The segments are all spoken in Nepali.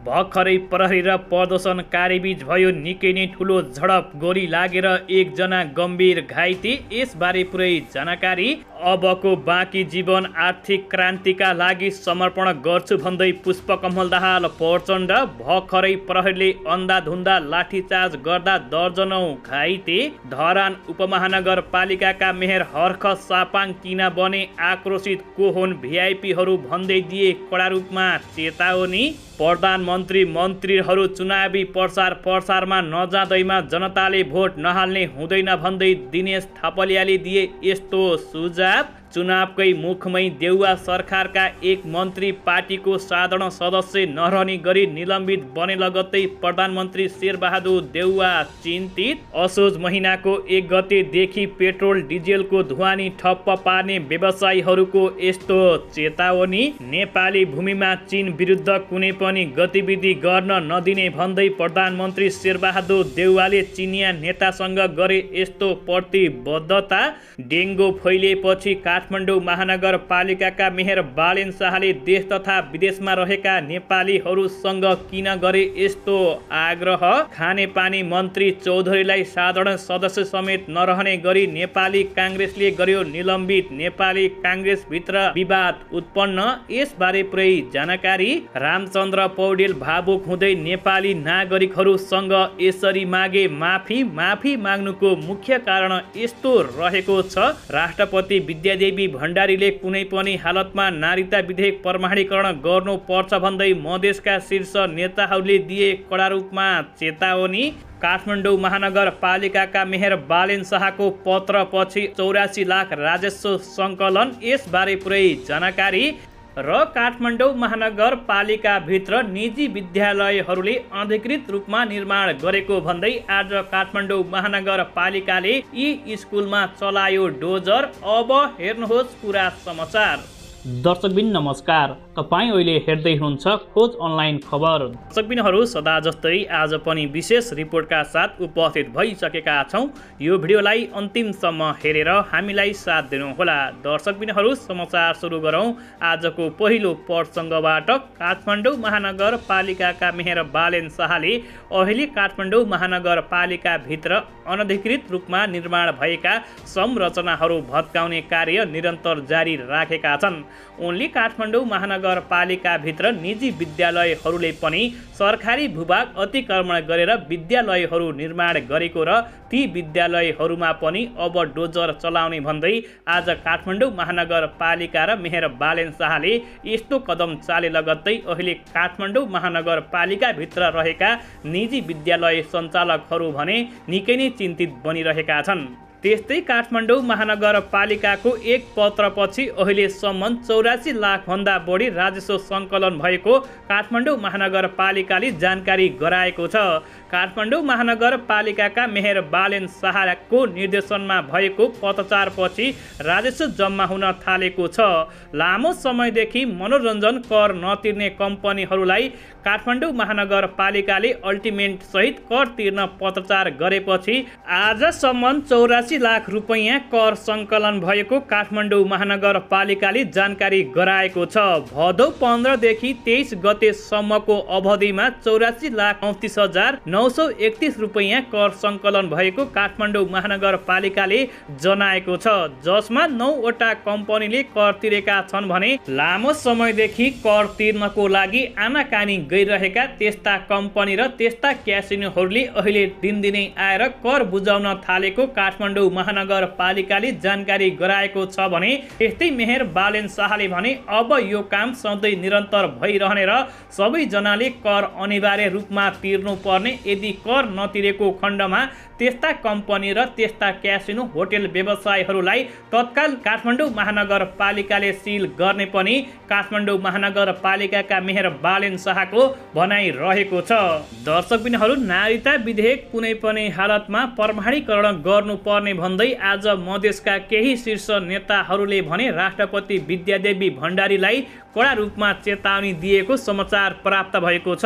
भर्खरै प्रहरी र प्रदर्शनकारीबीच भयो निकै नै ठुलो झडप। गोली लागेर एकजना गम्भीर घाइते। यसबारे पुरै जानकारी। अबको बाँकी जीवन आर्थिक क्रान्तिका लागि समर्पण गर्छु भन्दै पुष्पकमल दाहाल प्रचण्ड। भर्खरै प्रहरीले अन्धाधुन्दा लाठीचार्ज गर्दा दर्जनौं घाइते। धरान उपमहानगरपालिकाका मेयर हर्ख सापाङ किन बने आक्रोशित को हुन् भिआइपीहरू भन्दै दिए कडा रूपमा चेतावनी। प्रधानमन्त्री मन्त्रीहरू चुनावी प्रसारमा नजाँदैमा जनताले भोट नहाल्ने हुँदैन भन्दै दिनेश थपलियाले दिए यस्तो सुझाव। चुनावकै मुखमै देउवा सरकारका एक मन्त्री पार्टीको साधारण सदस्य नरहने गरी निलम्बित बने लगत्तै प्रधानमन्त्री शेरबहादुर देउवा चिन्तित। असोज महिनाको 1 गतेदेखि पेट्रोल डिजेलको ढुवानी ठप्प पार्ने व्यवसायीहरूको यस्तो चेतावनी। नेपाली भूमिमा चीन विरुद्ध कुनै पनि गतिविधि गर्न नदिने भन्दै प्रधानमन्त्री शेरबहादुर देउवाले चिनिया नेतासँग गरे यस्तो प्रतिबद्धता। डेङ्गु फैलिएपछि काठमाडौँ महानगरपालिकाका मेयर बालेन शाहले देश तथा विदेशमा रहेका नेपालीहरूसँग किन गरे यस्तो आग्रह। खानेपानी मन्त्री चौधरीलाई साधारण सदस्य समेत नरहने गरी नेपाली काङ्ग्रेसले गर्यो निलम्बित। नेपाली काङ्ग्रेसभित्र विवाद उत्पन्न। यसबारे पुरै जानकारी। रामचन्द्र पौडेल भावुक हुँदै नेपाली नागरिकहरूसँग यसरी मागे माफी माग्नुको मुख्य कारण यस्तो रहेको छ। राष्ट्रपति विद्यादेवी भण्डारीले कुनै पनि हालतमा नागरिकता विधेयक प्रमाणीकरण गर्नुपर्छ भन्दै मधेसका शीर्ष नेताहरूले दिए कडा रूपमा चेतावनी। काठमाडौँ महानगरपालिकाका मेयर बालेन शाहको पत्रपछि 84 लाख राजस्व सङ्कलन। यसबारे पुरै जानकारी। र काठमाडौँ महानगरपालिकाभित्र निजी विद्यालयहरूले अनधिकृत रूपमा निर्माण गरेको भन्दै आज काठमाडौँ महानगरपालिकाले यी स्कुलमा चलायो डोजर। अब हेर्नुहोस् पुरा समाचार। दर्शकबिन नमस्कार, तपाईँ अहिले हेर्दै हुनुहुन्छ खोज अनलाइन खबर। दर्शकबिनहरू सदा जस्तै आज पनि विशेष रिपोर्टका साथ उपस्थित भइसकेका छौँ। यो भिडियोलाई अन्तिमसम्म हेरेर हामीलाई साथ दिनुहोला। दर्शकबिनहरू समाचार सुरु गरौँ आजको पहिलो प्रसङ्गबाट। काठमाडौँ महानगरपालिकाका मेयर बालेन शाहले अहिले काठमाडौँ महानगरपालिकाभित्र अनधिकृत रूपमा निर्माण भएका संरचनाहरू भत्काउने कार्य निरन्तर जारी राखेका छन्। उनले काठमाडौँ महानगरपालिकाभित्र निजी विद्यालयहरूले पनि सरकारी भूभाग अतिक्रमण गरेर विद्यालयहरू निर्माण गरेको र ती विद्यालयहरूमा पनि अब डोजर चलाउने भन्दै आज काठमाडौँ महानगरपालिका र मेयर बालेन शाहले यस्तो कदम चाले लगत्तै अहिले काठमाडौँ महानगरपालिकाभित्र रहेका निजी विद्यालय सञ्चालकहरू भने निकै नै चिन्तित बनिरहेका छन्। त्यस्तै काठमाडौँ महानगरपालिकाको एक पत्रपछि अहिलेसम्म 84 लाखभन्दा बढी राजस्व सङ्कलन भएको काठमाडौँ महानगरपालिकाले जानकारी गराएको छ। काठमाडौँ महानगरपालिकाका मेयर बालेन शाहको निर्देशनमा भएको पत्रचारपछि राजस्व जम्मा हुन थालेको छ। लामो समयदेखि मनोरञ्जन कर नतिर्ने कम्पनीहरूलाई काठमाडौँ महानगरपालिकाले अल्टिमेट सहित कर तिर्न पत्रचार गरेपछि आजसम्म 84 लाख रुपैयाँ कर सङ्कलन भएको काठमाडौँ महानगरपालिकाले जानकारी गराएको छ। भदौ 15 देखि 23 गतेसम्मको अवधिमा 84 लाख 39,931 रुपैयाँ कर सङ्कलन भएको काठमाडौँ महानगरपालिकाले जनाएको छ, जसमा 9 वटा कम्पनीले कर तिरेका छन् भने लामो समयदेखि कर तिर्नको लागि आनाकानी गइरहेका त्यस्ता कम्पनी र त्यस्ता क्यासिनोहरूले अहिले दिनदिनै आएर कर बुझाउन थालेको काठमाडौँ महानगरपालिकाले जानकारी गराएको छ भने यस्तै मेयर बालेन शाहले भने अब यो काम सधैँ निरन्तर भइरहने र सबैजनाले कर अनिवार्य रूपमा तिर्नुपर्ने। यदि कर नतिरेको खण्डमा त्यस्ता कम्पनी र त्यस्ता क्यासिनो होटेल व्यवसायीहरूलाई तत्काल काठमाडौँ महानगरपालिकाले सिल गर्ने पनि काठमाडौँ महानगरपालिकाका मेयर बालेन शाहको भनाइ रहेको छ। दर्शकबिनहरू, नागरिकता विधेयक कुनै पनि हालतमा प्रमाणीकरण गर्नुपर्ने भन्दै आज मधेसका केही शीर्ष नेताहरूले भने राष्ट्रपति विद्यादेवी भण्डारीलाई कडा रूपमा चेतावनी दिएको समाचार प्राप्त भएको छ।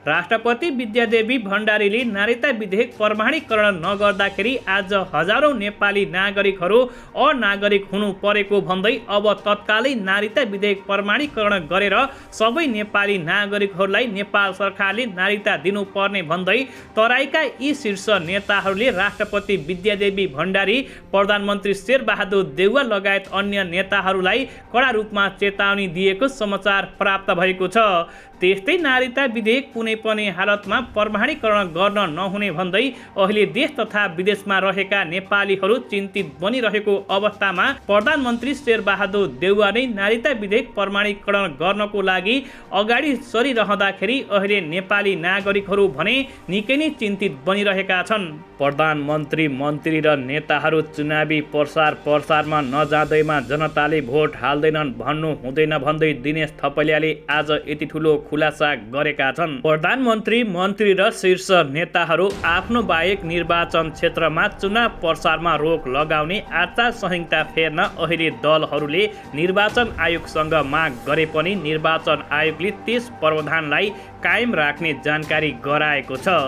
राष्ट्रपति विद्यादेवी भण्डारीले नागरिकता विधेयक प्रमाणीकरण नगर्दाखेरि आज हजारौं नेपाली नागरिकहरू अनागरिक हुनु परेको भन्दै अब तत्कालै नागरिकता विधेयक प्रमाणीकरण गरेर सबै नेपाली नागरिकहरूलाई नेपाल सरकारले नागरिकता दिनुपर्ने भन्दै तराईका यी शीर्ष नेताहरूले राष्ट्रपति विद्यादेवी भण्डारी, प्रधानमन्त्री शेरबहादुर देउवा लगायत अन्य नेताहरूलाई कडा रूपमा चेतावनी दिएको समाचार प्राप्त भएको छ। त्यस्तै नागरिकता विधेयक कुनै पनि हालतमा प्रमाणीकरण गर्न नहुने भन्दै अहिले देश तथा विदेशमा रहेका नेपालीहरू चिन्तित बनिरहेको अवस्थामा प्रधानमन्त्री शेरबहादुर देउवा नै नागरिकता विधेयक प्रमाणीकरण गर्नको लागि अगाडि सरिरहँदाखेरि अहिले नेपाली नागरिकहरू भने निकै नै चिन्तित बनिरहेका छन्। प्रधानमन्त्री, मन्त्री र नेताहरू चुनावी प्रसारमा नजाँदैमा जनताले भोट हाल्दैनन् भन्नु हुँदैन भन्दै दिनेश थपलियाले आज यति ठुलो खुलासा गरेका छन्। प्रधानमन्त्री, मन्त्री र शीर्ष नेताहरू आफ्नो बाहेक निर्वाचन क्षेत्रमा चुनाव प्रसारमा रोक लगाउने आचार संहिता फेर्न अहिले दलहरूले निर्वाचन आयोगसँग माग गरे पनि निर्वाचन आयोगले त्यस प्रावधानलाई कायम राख्ने जानकारी गराएको छ।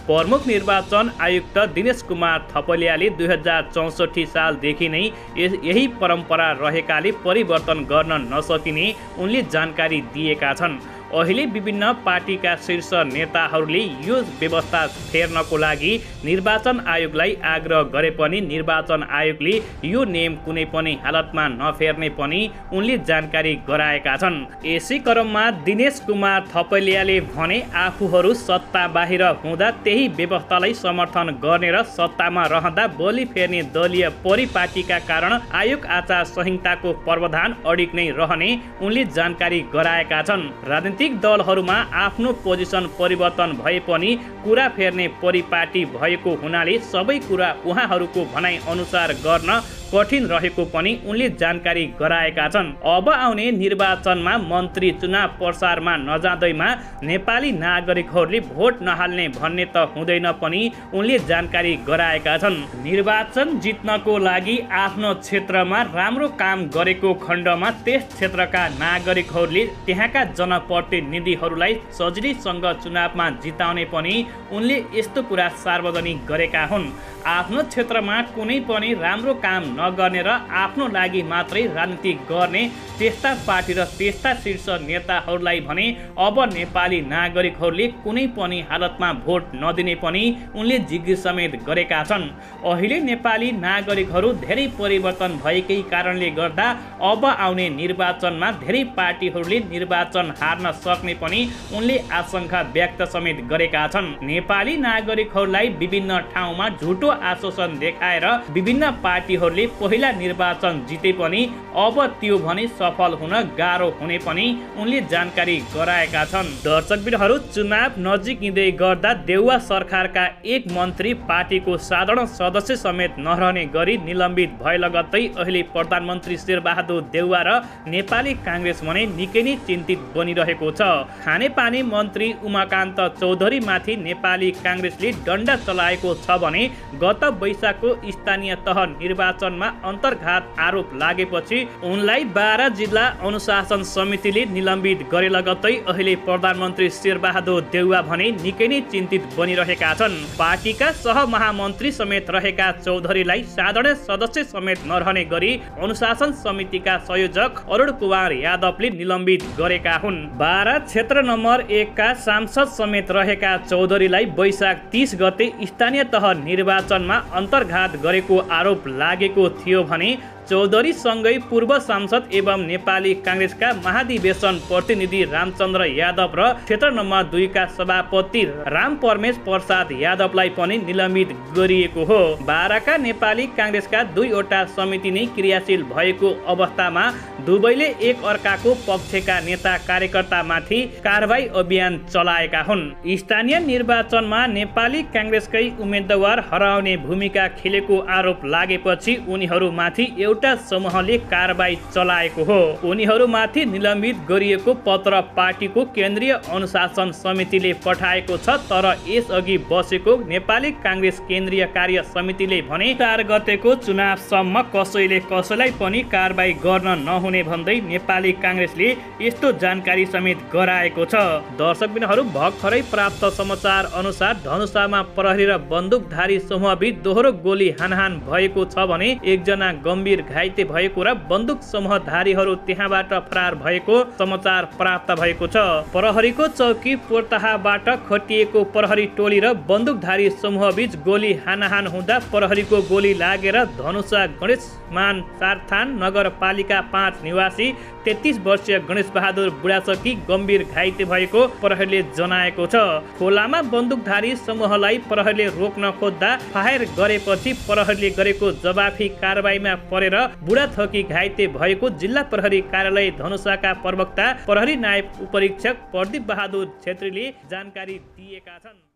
प्रमुख निर्वाचन आयुक्त दिनेश कुमार थपलियाले 2064 सालदेखि नै यही परम्परा रहेकाले परिवर्तन गर्न नसकिने उनले जानकारी दिएका छन्। अहिले विभिन्न पार्टीका शीर्ष नेताहरूले यो व्यवस्था फेर्नको लागि निर्वाचन आयोगलाई आग्रह गरे पनि निर्वाचन आयोगले यो नियम कुनै पनि हालतमा नफेर्ने पनि उनले जानकारी गराएका छन्। यसै क्रममा दिनेश कुमार थपलियाले भने आफूहरू सत्ता बाहिर हुँदा त्यही व्यवस्थालाई समर्थन गर्ने र सत्तामा रहँदा बोली फेर्ने दलीय परिपाटीका कारण आयोग आचार संहिताको प्रावधान अडिग नै रहने उनले जानकारी गराएका छन्। राजनीतिक दलहरूमा आफ्नो पोजिसन परिवर्तन भए पनि कुरा फेर्ने परिपाटी भएको हुनाले सबै कुरा उहाँहरूको भनाइ अनुसार गर्न कठिन रहेको पनि उनले जानकारी गराएका छन्। अब आउने निर्वाचनमा मन्त्री चुनाव प्रसारमा नजाँदैमा नेपाली नागरिकहरूले भोट नहाल्ने भन्ने त हुँदैन पनि उनले जानकारी गराएका छन्। निर्वाचन जित्नको लागि आफ्नो क्षेत्रमा राम्रो काम गरेको खण्डमा त्यस क्षेत्रका नागरिकहरूले त्यहाँका जनप्रतिनिधिहरूलाई सजिलैसँग चुनावमा जिताउने पनि उनले यस्तो कुरा सार्वजनिक गरेका हुन्। आफ्नो क्षेत्रमा कुनै पनि राम्रो काम नगर्ने र आफ्नो लागि मात्रै राजनीति गर्ने त्यस्ता पार्टी र त्यस्ता शीर्ष नेताहरूलाई भने अब नेपाली नागरिकहरूले कुनै पनि हालतमा भोट नदिने पनि उनले जिज्ञासा समेत गरेका छन्। अहिले नेपाली नागरिकहरू धेरै परिवर्तन भएकै कारणले गर्दा अब आउने निर्वाचनमा धेरै पार्टीहरूले निर्वाचन हार्न सक्ने पनि उनले आशंका व्यक्त समेत गरेका छन्। नेपाली नागरिकहरूलाई विभिन्न ठाउँमा झुटो आश्वासन देखाएर विभिन्न पार्टीहरूले पहिला निर्वाचन जिते पनि अब त्यो भने सफल हुन गाह्रो हुने पनि उनले जानकारी गराएका छन्। दर्शकबिरहरू, चुनाव नजिकिँदै गर्दा देउवा सरकारका एक मन्त्री पार्टीको साधारण सदस्य समेत नरहने गरी निलम्बित भए लगत्तै अहिले प्रधानमन्त्री शेरबहादुर देउवा र नेपाली काङ्ग्रेस भने निकै नै चिन्तित बनिरहेको छ। खानेपानी मन्त्री उमाकान्त चौधरीमाथि नेपाली काङ्ग्रेसले डन्डा चलाएको छ भने गत वैशाखको स्थानीय तह निर्वाचनमा अन्तर्घात आरोप लागेपछि उनलाई बारा जिल्ला अनुशासन समितिले निलम्बित गरे लगत्तै अहिले प्रधानमन्त्री शेरबहादुर देउवा भने निकै नै चिन्तित बनिरहेका छन्। पार्टीका सहमहामन्त्री समेत रहेका चौधरीलाई साधारण सदस्य समेत नरहने गरी अनुशासन समितिका संयोजक अरुण कुमार यादवले निलम्बित गरेका हुन्। बारा क्षेत्र नम्बर 1 का सांसद समेत रहेका चौधरीलाई वैशाख 30 गते स्थानीय तह निर्वाचनमा अन्तर्घात गरेको आरोप लागेको थियो भने चौधरीसँगै पूर्व सांसद एवं नेपाली काङ्ग्रेसका महाधिवेशन प्रतिनिधि रामचन्द्र यादव र क्षेत्र नम्बर 2 का सभापति राम परमेश प्रसाद यादवलाई पनि निलम्बित गरिएको हो। बाराका नेपाली काङ्ग्रेसका 2वटा समिति नै क्रियाशील भएको अवस्थामा दुवैले एक अर्काको पक्षका नेता कार्यकर्तामाथि कारबाही अभियान चलाएका हुन्। स्थानीय निर्वाचनमा नेपाली काङ्ग्रेसकै उम्मेदवार हराउने भूमिका खेलेको आरोप लागेपछि उनीहरूमाथि एउटा समूहले कारबाही चलाएको हो। उनीहरूमाथि निलम्बित गरिएको पत्र पार्टीको केन्द्रीय अनुशासन समितिले पठाएको छ। तर यसअघि बसेको नेपाली काङ्ग्रेस केन्द्रीय कार्य समितिले भने 4 गतेको चुनावसम्म कसैले कसैलाई पनि कारबाही गर्न नहुने भन्दै नेपाली काङ्ग्रेसले यस्तो जानकारी समेत गराएको छ। दर्शकबिनहरू, भर्खरै प्राप्त समाचार अनुसार धनुषामा प्रहरी र बन्दुकधारी समूहबीच दोहोरो गोली हानहान भएको छ भने एकजना गम्भीर घाइते भएको र बन्दुक समूहधारीहरू त्यहाँबाट फरार भएको समाचार प्राप्त भएको छ। प्रहरीको चौकी पोर्ताहाबाट खटिएको प्रहरी टोली र बन्दुकधारी समूहबीच गोली हानाहान हुँदा प्रहरीको गोली लागेर धनुषा गणेशमान चारथान नगरपालिका 5 निवासी 33 वर्षीय गणेश बहादुर बुढाचकी गम्भीर घाइते भएको प्रहरीले जनाएको छ। खोलामा बन्दुकधारी समूहलाई प्रहरीले रोक्न खोज्दा फायर गरेपछि प्रहरीले गरेको जवाफी कारबाहीमा परेर बुढाथकी घाइते भएको जिल्ला प्रहरी कार्यालय धनुषाका प्रवक्ता प्रहरी नायब उपरीक्षक प्रदीप बहादुर छेत्रीले जानकारी दिएका छन्।